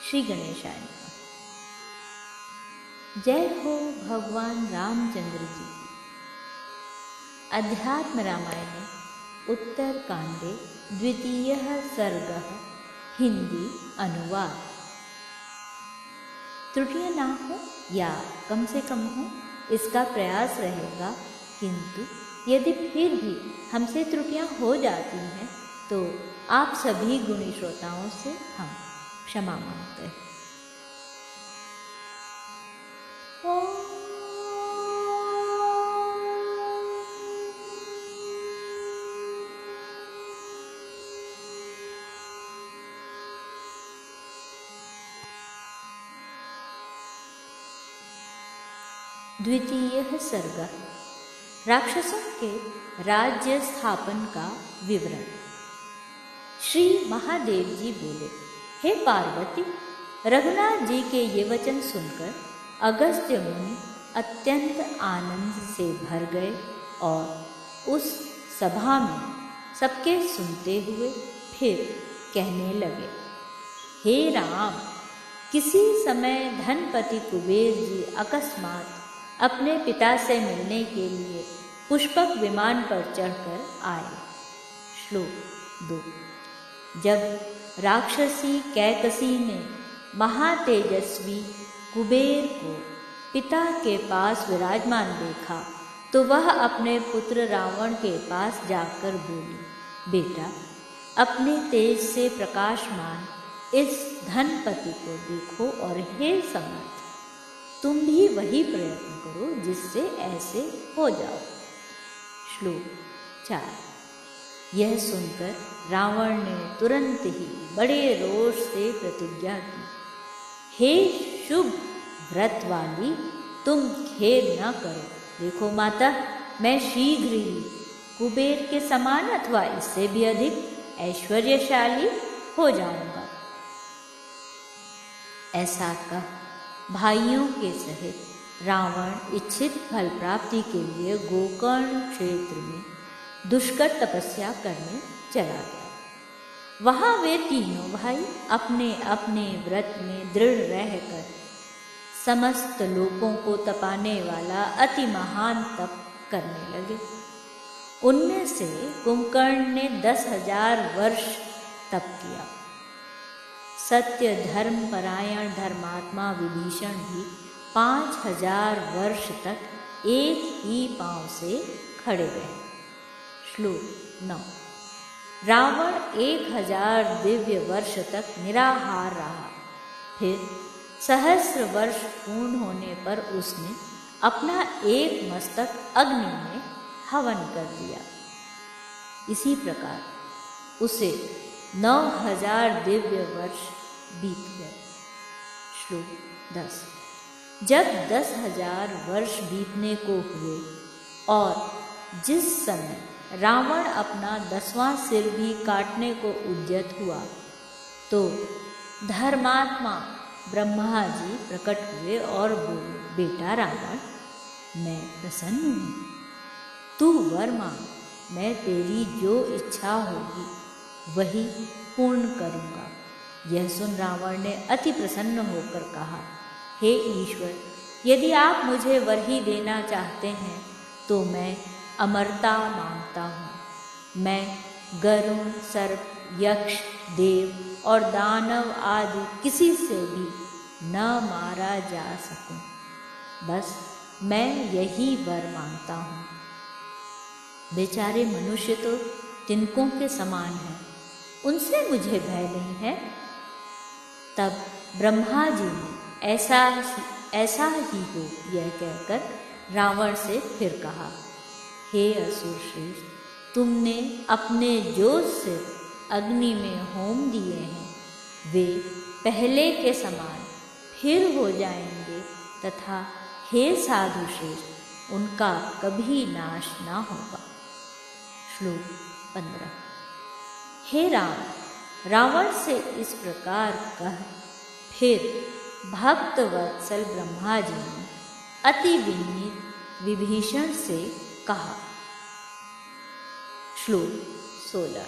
श्री गणेशाय नमः। जय हो भगवान रामचंद्र जी की। अध्यात्म रामायणे उत्तरकांडे द्वितीयः सर्गः हिंदी अनुवाद। त्रुटियां ना हो या कम से कम हो इसका प्रयास रहेगा, किंतु यदि फिर भी हमसे त्रुटियां हो जाती हैं तो आप सभी गुणी श्रोताओं से हम क्षमा मांगते हैं। द्वितीयः सर्गः राक्षसों के राज्य स्थापन का विवरण। श्री महादेव जी बोले, हे पार्वती, रघुनाथ जी के ये वचन सुनकर अगस्त्य मुनि अत्यंत आनंद से भर गए और उस सभा में सबके सुनते हुए फिर कहने लगे, हे राम, किसी समय धनपति कुबेर जी अकस्मात अपने पिता से मिलने के लिए पुष्पक विमान पर चढ़कर आए। श्लोक 2। जब राक्षसी कैकसी ने महातेजस्वी कुबेर को पिता के पास विराजमान देखा तो वह अपने पुत्र रावण के पास जाकर बोली, बेटा, अपने तेज से प्रकाशमान इस धनपति को देखो और हे समर्थ, तुम भी वही प्रयत्न करो जिससे ऐसे हो जाओ। श्लोक 4। यह सुनकर रावण ने तुरंत ही बड़े रोष से प्रतिज्ञा की, हे शुभ व्रत वाली, तुम खेद न करो। देखो माता, मैं शीघ्र ही कुबेर के समान अथवा इससे भी अधिक ऐश्वर्यशाली हो जाऊंगा। ऐसा कह भाइयों के सहित रावण इच्छित फल प्राप्ति के लिए गोकर्ण क्षेत्र में दुष्कर तपस्या करने चला गया। वहां वे तीनों भाई अपने अपने व्रत में दृढ़ रहकर समस्त लोकों को तपाने वाला अति महान तप करने लगे। उनमें से कुंभकर्ण ने 10,000 वर्ष तप किया। सत्य धर्म परायण धर्मात्मा विभीषण भी 5,000 वर्ष तक एक ही पांव से खड़े रहे। श्लोक 9। रावण 1,000 दिव्य वर्ष तक निराहार रहा। फिर सहस्र वर्ष पूर्ण होने पर उसने अपना एक मस्तक अग्नि में हवन कर दिया। इसी प्रकार उसे 9,000 दिव्य वर्ष बीत गए। श्लोक 10। जब 10,000 वर्ष बीतने को हुए और जिस समय रावण अपना 10वां सिर भी काटने को उद्यत हुआ तो धर्मात्मा ब्रह्मा जी प्रकट हुए और बोले, बेटा रावण, मैं प्रसन्न हूँ, तू वर मांग, मैं तेरी जो इच्छा होगी वही पूर्ण करूँगा। यह सुन रावण ने अति प्रसन्न होकर कहा, हे ईश्वर, यदि आप मुझे वर ही देना चाहते हैं तो मैं अमरता मांगता हूँ। मैं गरुण, सर्प, यक्ष, देव और दानव आदि किसी से भी न मारा जा सकूं। बस मैं यही वर मांगता हूँ। बेचारे मनुष्य तो तिनकों के समान हैं, उनसे मुझे भय नहीं है। तब ब्रह्मा जी ने ऐसा ही हो यह कहकर रावण से फिर कहा, हे असुर श्रेष्ठ, तुमने अपने जो सिर अग्नि में होम दिए हैं वे पहले के समान फिर हो जाएंगे तथा हे साधु श्रेष्ठ, उनका कभी नाश ना होगा। श्लोक 15। हे राम, रावण से इस प्रकार कह फिर भक्त वत्सल ब्रह्मा जी ने अति विनीत विभीषण से कहा। श्लोक 16।